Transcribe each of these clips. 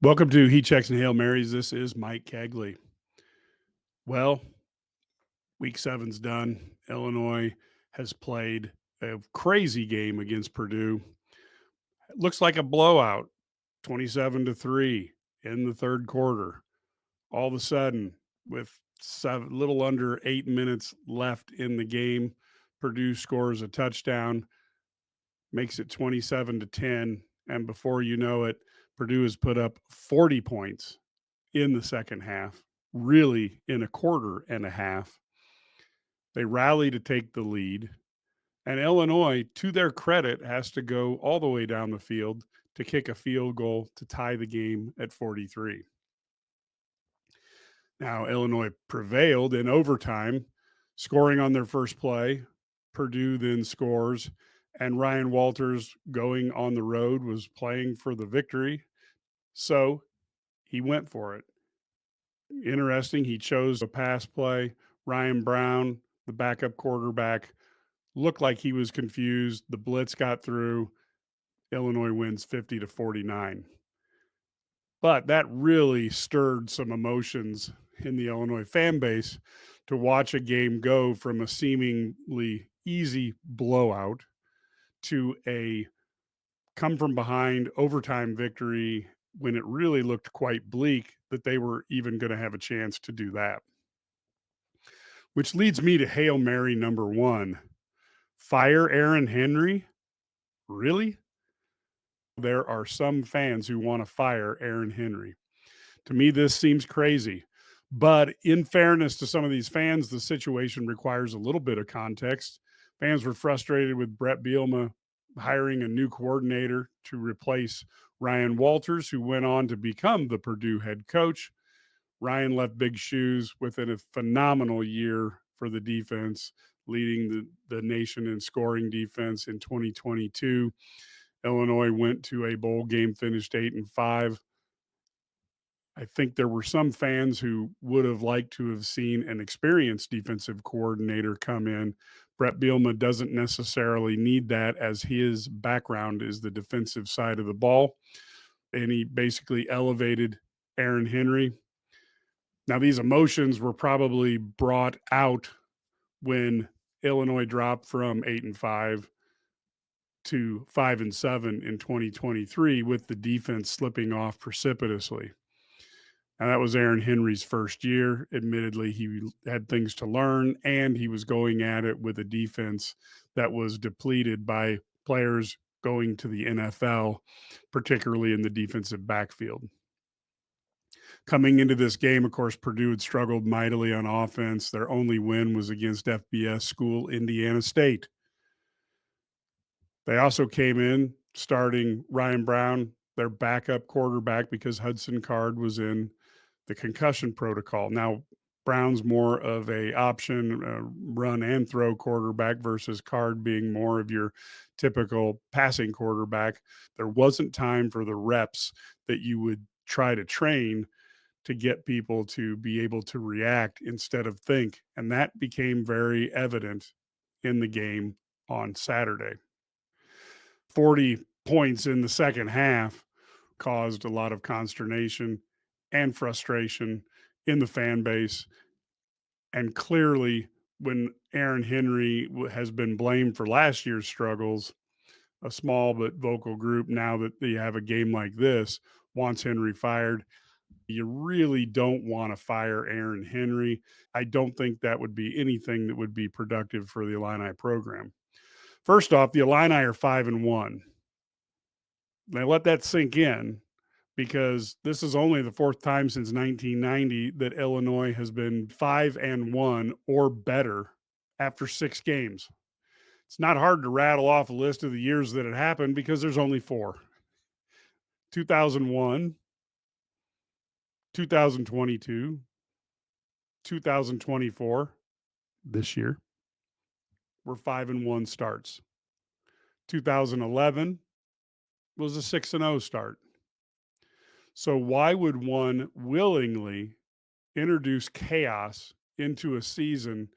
Welcome to Heat Checks and Hail Marys. This is Mike Cagley. Well, week seven's done. Illinois has played a crazy game against Purdue. It looks like a blowout, 27-3 in the third quarter. All of a sudden, with little under 8 minutes left in the game, Purdue scores a touchdown, makes it 27-10. And before you know it, Purdue has put up 40 points in the second half, really in a quarter and a half. They rally to take the lead. And Illinois, to their credit, has to go all the way down the field to kick a field goal to tie the game at 43. Now, Illinois prevailed in overtime, scoring on their first play. Purdue then scores, and Ryan Walters, going on the road, was playing for the victory. So he went for it. Interesting. He chose a pass play. Ryan Brown, the backup quarterback, looked like he was confused. The blitz got through. Illinois wins 50-49. But that really stirred some emotions in the Illinois fan base to watch a game go from a seemingly easy blowout to a come from behind overtime victory when it really looked quite bleak that they were even going to have a chance to do that. Which leads me to Hail Mary number one. Fire Aaron Henry? Really? There are some fans who want to fire Aaron Henry. To me, this seems crazy. But in fairness to some of these fans, the situation requires a little bit of context. Fans were frustrated with Brett Bielema hiring a new coordinator to replace Ryan Walters, who went on to become the Purdue head coach. Ryan left big shoes within a phenomenal year for the defense, leading the nation in scoring defense in 2022. Illinois went to a bowl game, finished 8-5. I think there were some fans who would have liked to have seen an experienced defensive coordinator come in. Brett Bielema doesn't necessarily need that, as his background is the defensive side of the ball. And he basically elevated Aaron Henry. Now, these emotions were probably brought out when Illinois dropped from 8-5 to 5-7 in 2023, with the defense slipping off precipitously. And that was Aaron Henry's first year. Admittedly, he had things to learn, and he was going at it with a defense that was depleted by players going to the NFL, particularly in the defensive backfield. Coming into this game, of course, Purdue had struggled mightily on offense. Their only win was against FBS school Indiana State. They also came in starting Ryan Brown, their backup quarterback, because Hudson Card was in the concussion protocol. Now, Brown's more of a option run and throw quarterback versus Card being more of your typical passing quarterback. There wasn't time for the reps that you would try to train to get people to be able to react instead of think. And that became very evident in the game on Saturday. 40 points in the second half caused a lot of consternation and frustration in the fan base. And clearly, when Aaron Henry has been blamed for last year's struggles, a small but vocal group, now that you have a game like this, wants Henry fired. You really don't want to fire Aaron Henry. I don't think that would be anything that would be productive for the Illini program. First off, the Illini are 5-1. Now let that sink in, because this is only the fourth time since 1990 that Illinois has been 5-1 or better after 6 games. It's not hard to rattle off a list of the years that it happened because there's only 4. 2001, 2022, 2024, this year, were 5-1 starts. 2011 was a 6-0 start. So why would one willingly introduce chaos into a season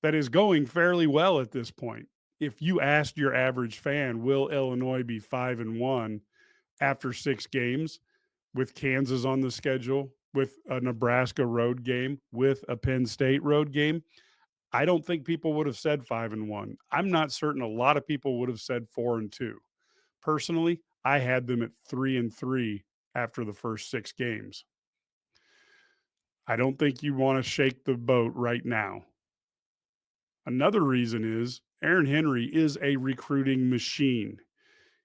that is going fairly well at this point? If you asked your average fan, will Illinois be 5-1 after 6 games? with Kansas on the schedule, with a Nebraska road game, with a Penn State road game, I don't think people would have said 5-1. I'm not certain a lot of people would have said 4-2. Personally, I had them at 3-3 after the first 6 games. I don't think you want to shake the boat right now. Another reason is Aaron Henry is a recruiting machine.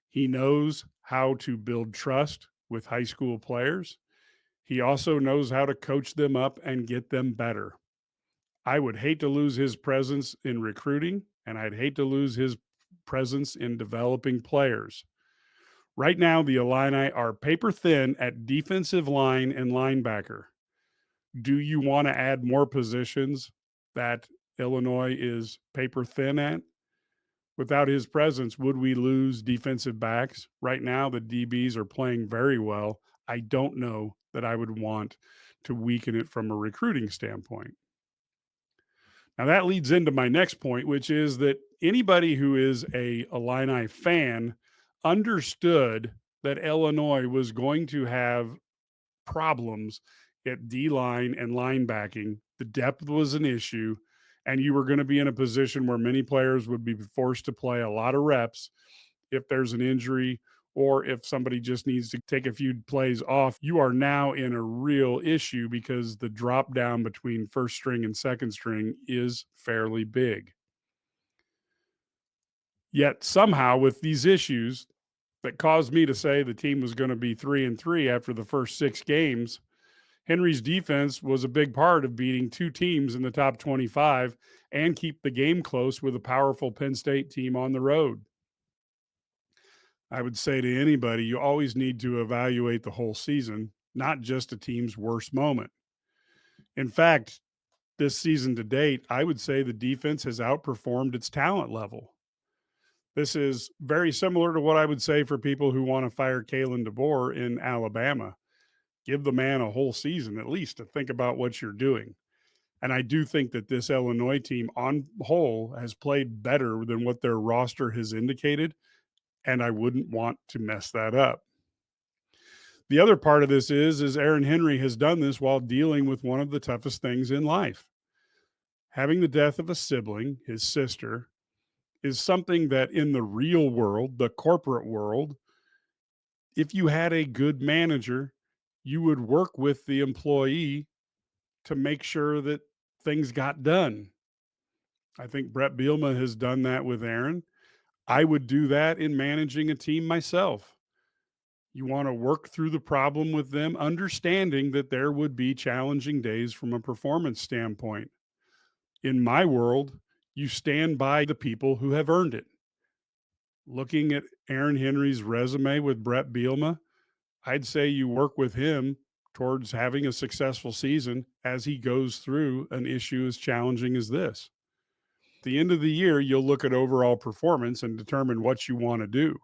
He knows how to build trust with high school players. He also knows how to coach them up and get them better. I would hate to lose his presence in recruiting, and I'd hate to lose his presence in developing players. Right now, the Illini are paper thin at defensive line and linebacker. Do you want to add more positions that Illinois is paper thin at? Without his presence, would we lose defensive backs? Right now, the DBs are playing very well. I don't know that I would want to weaken it from a recruiting standpoint. Now, that leads into my next point, which is that anybody who is a Illini fan understood that Illinois was going to have problems at D line and linebacking. The depth was an issue, and you were going to be in a position where many players would be forced to play a lot of reps if there's an injury or if somebody just needs to take a few plays off. You are now in a real issue because the drop down between first string and second string is fairly big. Yet somehow, with these issues that caused me to say the team was going to be 3-3 after the first 6 games, Henry's defense was a big part of beating 2 teams in the top 25 and keep the game close with a powerful Penn State team on the road. I would say to anybody, you always need to evaluate the whole season, not just a team's worst moment. In fact, this season to date, I would say the defense has outperformed its talent level. This is very similar to what I would say for people who want to fire Kalen DeBoer in Alabama. Give the man a whole season at least to think about what you're doing. And I do think that this Illinois team on whole has played better than what their roster has indicated, and I wouldn't want to mess that up. The other part of this is Aaron Henry has done this while dealing with one of the toughest things in life. Having the death of a sibling, his sister, is something that in the real world, the corporate world, if you had a good manager, you would work with the employee to make sure that things got done. I think Brett Bielema has done that with Aaron. I would do that in managing a team myself. You want to work through the problem with them, understanding that there would be challenging days from a performance standpoint. In my world, you stand by the people who have earned it. Looking at Aaron Henry's resume with Brett Bielema, I'd say you work with him towards having a successful season as he goes through an issue as challenging as this. At the end of the year, you'll look at overall performance and determine what you want to do.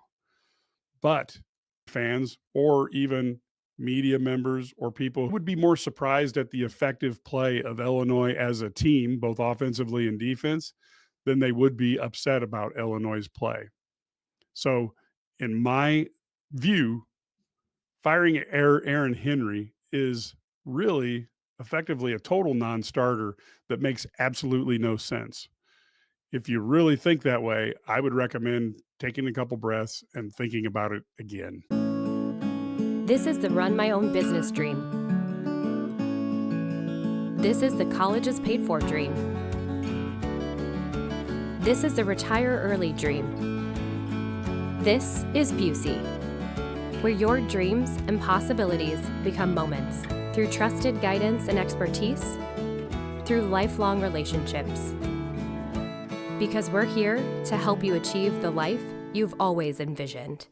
But fans or even media members or people would be more surprised at the effective play of Illinois as a team, both offensively and defense, than they would be upset about Illinois' play. So, in my view, firing Aaron Henry is really effectively a total non-starter that makes absolutely no sense. If you really think that way, I would recommend taking a couple breaths and thinking about it again. This is the Run My Own Business dream. This is the colleges paid for dream. This is the retire early dream. This is Busey, where your dreams and possibilities become moments through trusted guidance and expertise, through lifelong relationships. Because we're here to help you achieve the life you've always envisioned.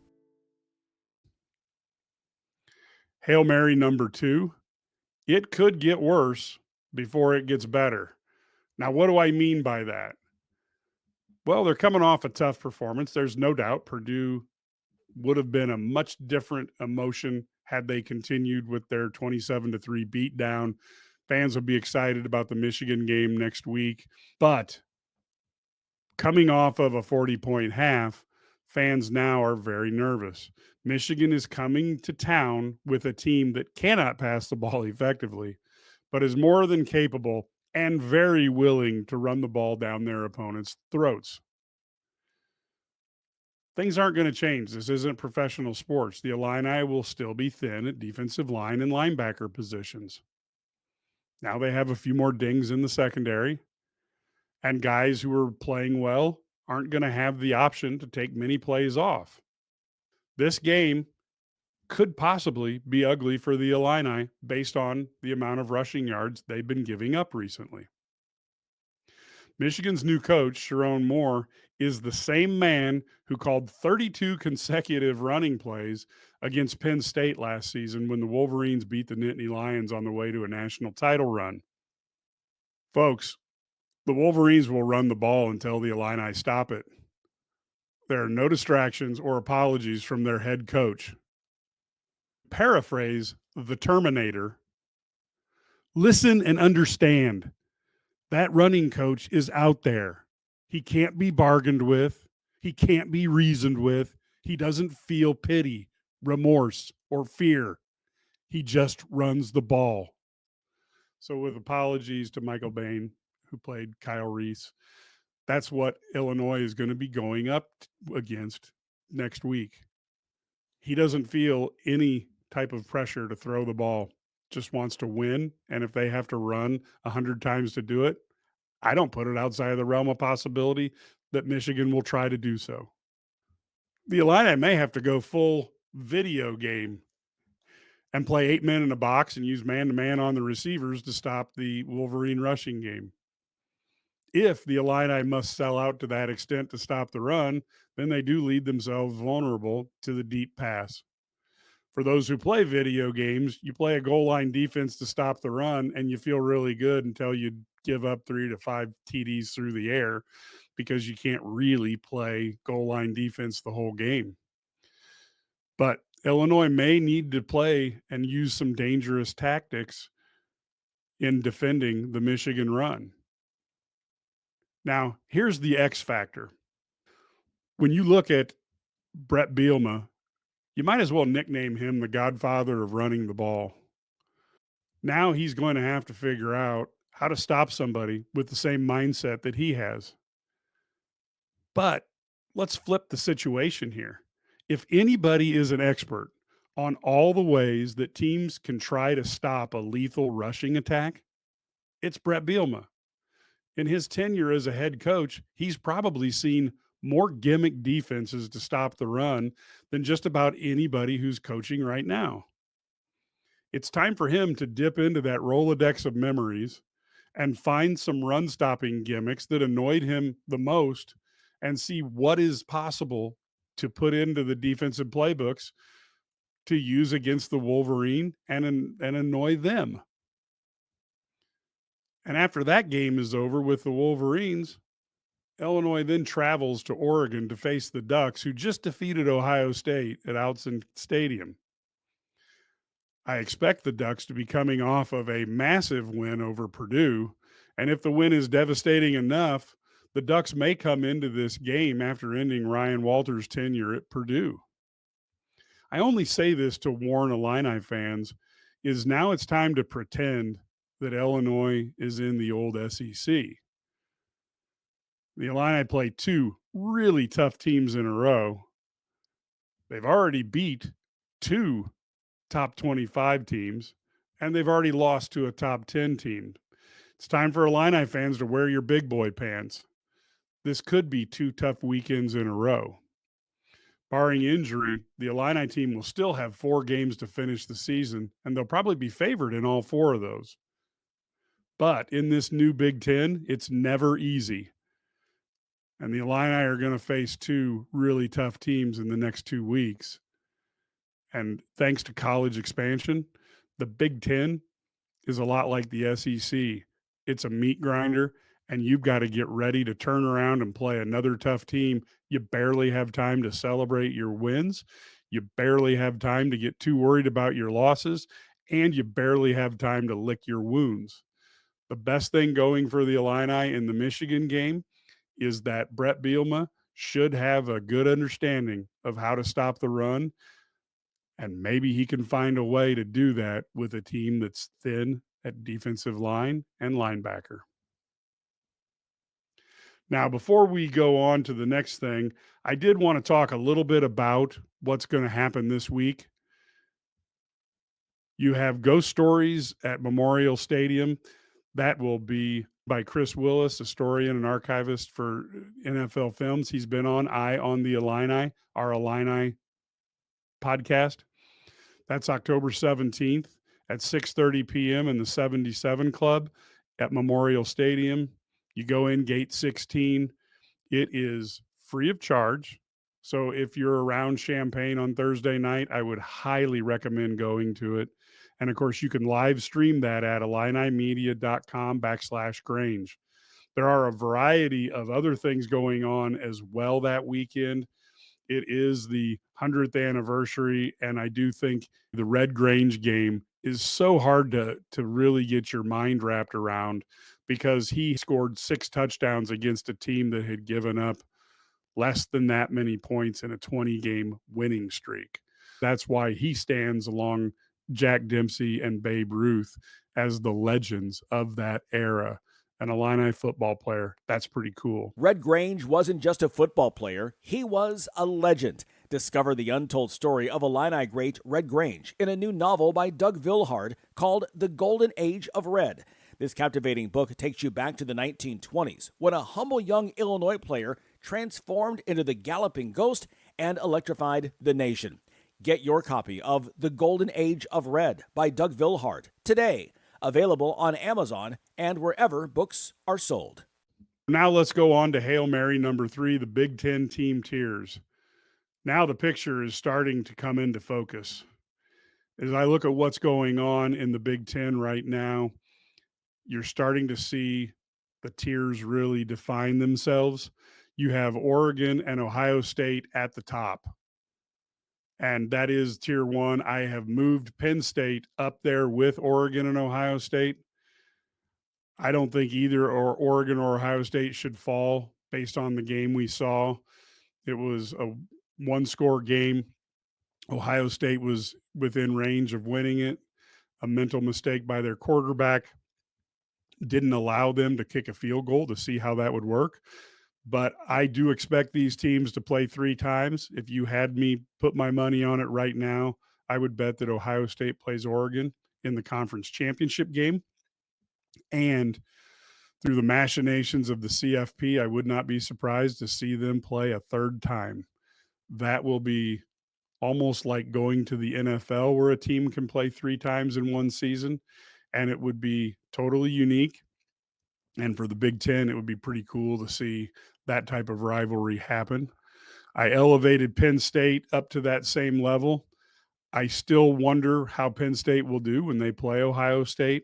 Hail Mary number 2, it could get worse before it gets better. Now, what do I mean by that? Well, they're coming off a tough performance. There's no doubt Purdue would have been a much different emotion had they continued with their 27-3 beatdown. Fans would be excited about the Michigan game next week. But coming off of a 40-point half, fans now are very nervous Michigan is coming to town with a team that cannot pass the ball effectively, but is more than capable and very willing to run the ball down their opponent's throats. Things aren't going to change. This isn't professional sports. The Illini will still be thin at defensive line and linebacker positions. Now they have a few more dings in the secondary, and guys who are playing well aren't going to have the option to take many plays off. This game could possibly be ugly for the Illini based on the amount of rushing yards they've been giving up recently. Michigan's new coach, Sharon Moore, is the same man who called 32 consecutive running plays against Penn State last season when the Wolverines beat the Nittany Lions on the way to a national title run. Folks, the Wolverines will run the ball until the Illini stop it. There are no distractions or apologies from their head coach. Paraphrase the Terminator. Listen and understand. That running coach is out there. He can't be bargained with. He can't be reasoned with. He doesn't feel pity, remorse, or fear. He just runs the ball. So, with apologies to Michael Bain, who played Kyle Reese, that's what Illinois is going to be going up against next week. He doesn't feel any type of pressure to throw the ball, just wants to win. And if they have to run 100 times to do it, I don't put it outside of the realm of possibility that Michigan will try to do so. The Illini may have to go full video game and play 8 men in a box and use man to man on the receivers to stop the Wolverine rushing game. If the Illini must sell out to that extent to stop the run, then they do leave themselves vulnerable to the deep pass. For those who play video games, you play a goal line defense to stop the run, and you feel really good until you give up 3 to 5 TDs through the air because you can't really play goal line defense the whole game. But Illinois may need to play and use some dangerous tactics in defending the Michigan run. Now, here's the X factor. When you look at Brett Bielema, you might as well nickname him the godfather of running the ball. Now he's going to have to figure out how to stop somebody with the same mindset that he has. But let's flip the situation here. If anybody is an expert on all the ways that teams can try to stop a lethal rushing attack, it's Brett Bielema. In his tenure as a head coach, he's probably seen more gimmick defenses to stop the run than just about anybody who's coaching right now. It's time for him to dip into that Rolodex of memories and find some run stopping gimmicks that annoyed him the most and see what is possible to put into the defensive playbooks to use against the Wolverine and annoy them. And after that game is over with the Wolverines, Illinois then travels to Oregon to face the Ducks, who just defeated Ohio State at Outson Stadium. I expect the Ducks to be coming off of a massive win over Purdue. And if the win is devastating enough, the Ducks may come into this game after ending Ryan Walters' tenure at Purdue. I only say this to warn Illini fans, is now it's time to pretend that Illinois is in the old SEC. The Illini play 2 really tough teams in a row. They've already beat 2 top 25 teams, and they've already lost to a top 10 team. It's time for Illini fans to wear your big boy pants. This could be 2 tough weekends in a row. Barring injury, the Illini team will still have 4 games to finish the season, and they'll probably be favored in all 4 of those. But in this new Big Ten, it's never easy. And the Illini are going to face 2 really tough teams in the next 2 weeks. And thanks to college expansion, the Big Ten is a lot like the SEC. It's a meat grinder, and you've got to get ready to turn around and play another tough team. You barely have time to celebrate your wins. You barely have time to get too worried about your losses, and you barely have time to lick your wounds. The best thing going for the Illini in the Michigan game is that Brett Bielema should have a good understanding of how to stop the run. And maybe he can find a way to do that with a team that's thin at defensive line and linebacker. Now, before we go on to the next thing, I did want to talk a little bit about what's going to happen this week. You have Ghost Stories at Memorial Stadium. That will be by Chris Willis, historian and archivist for NFL Films. He's been on Eye on the Illini, our Illini podcast. That's October 17th at 6:30 p.m. in the 77 Club at Memorial Stadium. You go in gate 16. It is free of charge. So if you're around Champaign on Thursday night, I would highly recommend going to it. And of course, you can live stream that at illinimedia.com/Grange. There are a variety of other things going on as well that weekend. It is the 100th anniversary, and I do think the Red Grange game is so hard to really get your mind wrapped around because he scored 6 touchdowns against a team that had given up less than that many points in a 20-game winning streak. That's why he stands along Jack Dempsey and Babe Ruth as the legends of that era. An Illini football player. That's pretty cool. Red Grange wasn't just a football player, he was a legend. Discover the untold story of Illini great Red Grange in a new novel by Doug Vilhard called The Golden Age of Red. This captivating book takes you back to the 1920s when a humble young Illinois player transformed into the galloping ghost and electrified the nation. Get your copy of The Golden Age of Red by Doug Vilhard today. Available on Amazon and wherever books are sold. Now let's go on to Hail Mary number 3, the Big Ten team tiers. Now the picture is starting to come into focus. As I look at what's going on in the Big Ten right now, you're starting to see the tiers really define themselves. You have Oregon and Ohio State at the top. And that is tier 1. I have moved Penn State up there with Oregon and Ohio State. I don't think either or Oregon or Ohio State should fall based on the game we saw. It was a one-score game. Ohio State was within range of winning it. A mental mistake by their quarterback didn't allow them to kick a field goal to see how that would work. But I do expect these teams to play 3 times. If you had me put my money on it right now, I would bet that Ohio State plays Oregon in the conference championship game. And through the machinations of the CFP, I would not be surprised to see them play a 3rd time. That will be almost like going to the NFL where a team can play 3 times in one season, and it would be totally unique. And for the Big Ten, it would be pretty cool to see that type of rivalry happen. I elevated Penn State up to that same level. I still wonder how Penn State will do when they play Ohio State,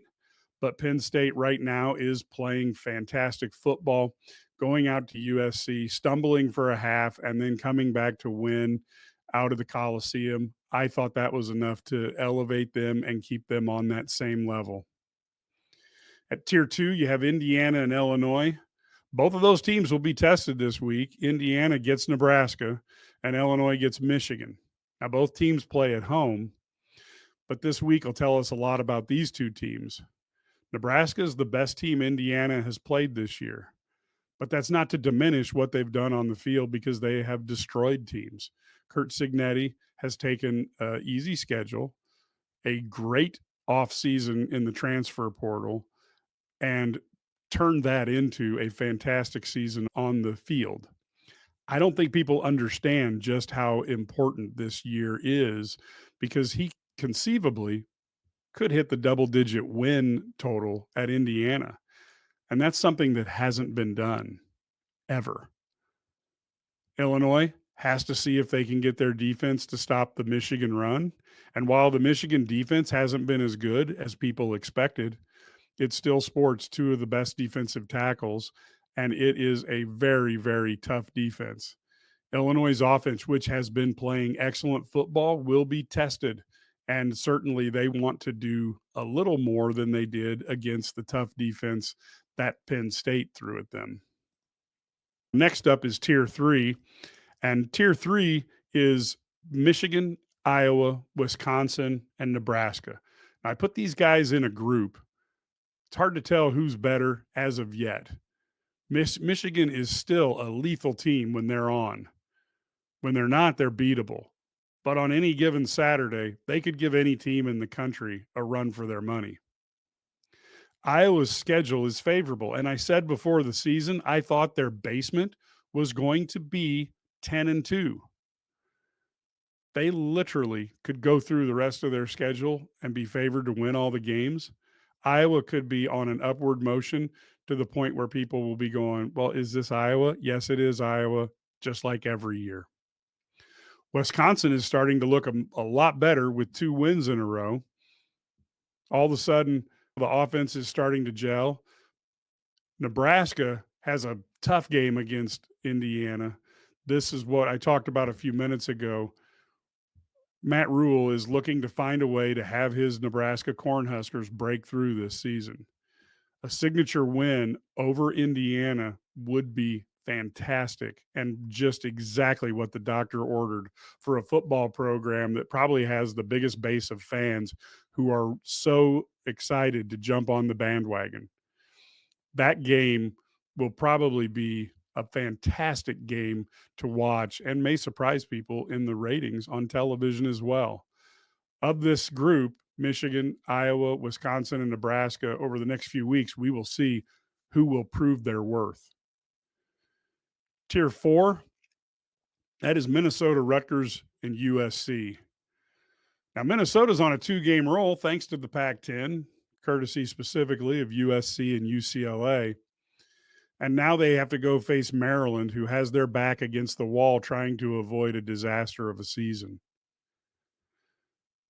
but Penn State right now is playing fantastic football, going out to USC, stumbling for a half, and then coming back to win out of the Coliseum. I thought that was enough to elevate them and keep them on that same level. At tier 2, you have Indiana and Illinois. Both of those teams will be tested this week. Indiana gets Nebraska, and Illinois gets Michigan. Now, both teams play at home, but this week will tell us a lot about these 2 teams. Nebraska is the best team Indiana has played this year, but that's not to diminish what they've done on the field because they have destroyed teams. Kurt Signetti has taken an easy schedule, a great offseason in the transfer portal, and turned that into a fantastic season on the field. I don't think people understand just how important this year is because he conceivably could hit the double-digit win total at Indiana, and that's something that hasn't been done ever. Illinois has to see if they can get their defense to stop the Michigan run, and while the Michigan defense hasn't been as good as people expected, it still sports 2 of the best defensive tackles, and it is a very, very tough defense. Illinois' offense, which has been playing excellent football, will be tested, and certainly they want to do a little more than they did against the tough defense that Penn State threw at them. Next up is Tier 3, and Tier 3 is Michigan, Iowa, Wisconsin, and Nebraska. Now, I put these guys in a group. It's hard to tell who's better as of yet. Michigan is still a lethal team when they're on. When they're not, they're beatable. But on any given Saturday, they could give any team in the country a run for their money. Iowa's schedule is favorable. And I said before the season, I thought their basement was going to be 10-2. They literally could go through the rest of their schedule and be favored to win all the games. Iowa could be on an upward motion to the point where people will be going, well, is this Iowa? Yes, it is Iowa, just like every year. Wisconsin is starting to look a lot better with 2 wins in a row. All of a sudden, the offense is starting to gel. Nebraska has a tough game against Indiana. This is what I talked about a few minutes ago. Matt Rule is looking to find a way to have his Nebraska Cornhuskers break through this season. A signature win over Indiana would be fantastic and just exactly what the doctor ordered for a football program that probably has the biggest base of fans who are so excited to jump on the bandwagon. That game will probably be a fantastic game to watch and may surprise people in the ratings on television as well. Of this group, Michigan, Iowa, Wisconsin, and Nebraska, over the next few weeks, we will see who will prove their worth. Tier 4, that is Minnesota, Rutgers, and USC. Now, Minnesota's on a 2-game roll thanks to the Pac-10, courtesy specifically of USC and UCLA. And now they have to go face Maryland, who has their back against the wall trying to avoid a disaster of a season.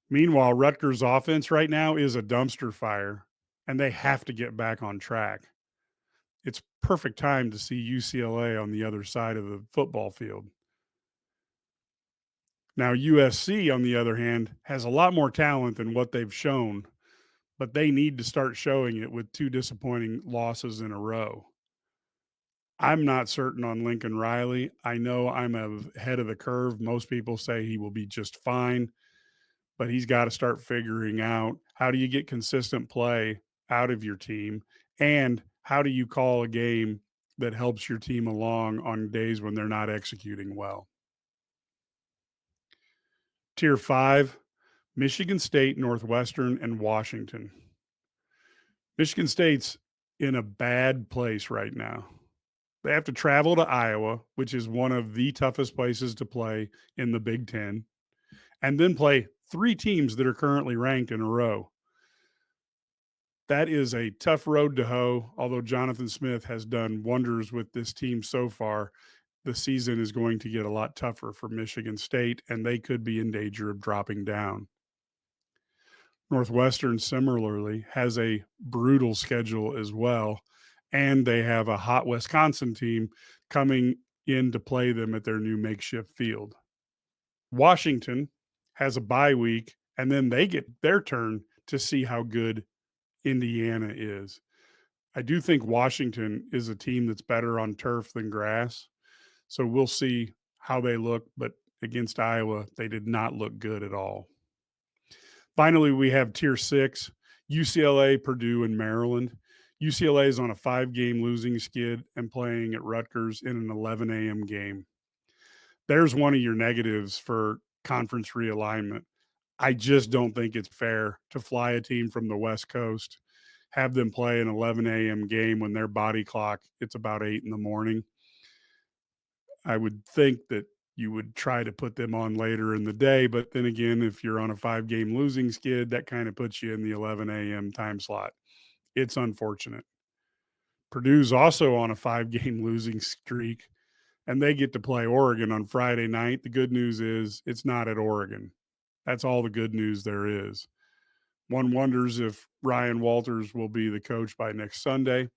Meanwhile, Rutgers' offense right now is a dumpster fire, and they have to get back on track. It's perfect time to see UCLA on the other side of the football field. Now, USC, on the other hand, has a lot more talent than what they've shown, but they need to start showing it with 2 disappointing losses in a row. I'm not certain on Lincoln Riley. I know I'm ahead of the curve. Most people say he will be just fine, but he's got to start figuring out how do you get consistent play out of your team, and how do you call a game that helps your team along on days when they're not executing well. Tier 5, Michigan State, Northwestern, and Washington. Michigan State's in a bad place right now. They have to travel to Iowa, which is one of the toughest places to play in the Big Ten, and then play 3 teams that are currently ranked in a row. That is a tough road to hoe, although Jonathan Smith has done wonders with this team so far. The season is going to get a lot tougher for Michigan State, and they could be in danger of dropping down. Northwestern similarly has a brutal schedule as well, and they have a hot Wisconsin team coming in to play them at their new makeshift field. Washington has a bye week, and then they get their turn to see how good Indiana is. I do think Washington is a team that's better on turf than grass, so we'll see how they look, but against Iowa, they did not look good at all. Finally, we have Tier 6, UCLA, Purdue, and Maryland. UCLA is on a 5-game losing skid and playing at Rutgers in an 11 a.m. game. There's one of your negatives for conference realignment. I just don't think it's fair to fly a team from the West Coast, have them play an 11 a.m. game when their body clock, it's about 8 in the morning. I would think that you would try to put them on later in the day, but then again, if you're on a 5-game losing skid, that kind of puts you in the 11 a.m. time slot. It's unfortunate. Purdue's also on a 5-game losing streak, and they get to play Oregon on Friday night. The good news is it's not at Oregon. That's all the good news there is. One wonders if Ryan Walters will be the coach by next Sunday.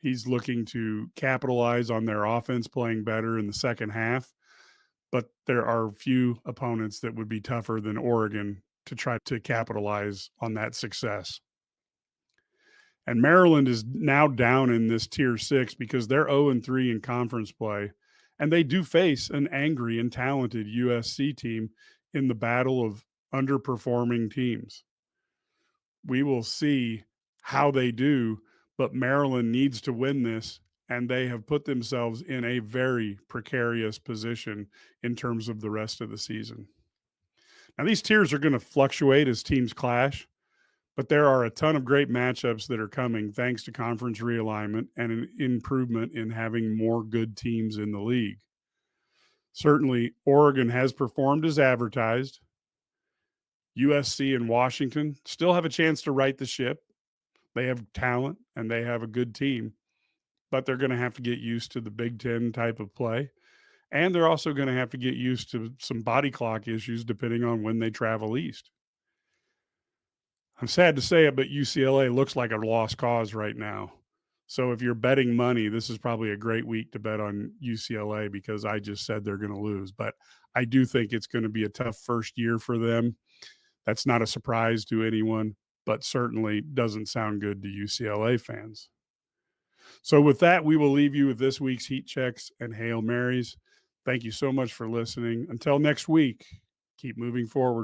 He's looking to capitalize on their offense playing better in the second half, but there are few opponents that would be tougher than Oregon to try to capitalize on that success. And Maryland is now down in this Tier 6 because they're 0-3 in conference play, and they do face an angry and talented USC team in the battle of underperforming teams. We will see how they do, but Maryland needs to win this, and they have put themselves in a very precarious position in terms of the rest of the season. Now, these tiers are going to fluctuate as teams clash, but there are a ton of great matchups that are coming thanks to conference realignment and an improvement in having more good teams in the league. Certainly, Oregon has performed as advertised. USC and Washington still have a chance to right the ship. They have talent and they have a good team, but they're going to have to get used to the Big Ten type of play. And they're also going to have to get used to some body clock issues depending on when they travel east. I'm sad to say it, but UCLA looks like a lost cause right now. So if you're betting money, this is probably a great week to bet on UCLA because I just said they're going to lose. But I do think it's going to be a tough first year for them. That's not a surprise to anyone, but certainly doesn't sound good to UCLA fans. So with that, we will leave you with this week's Heat Checks and Hail Marys. Thank you so much for listening. Until next week, keep moving forward.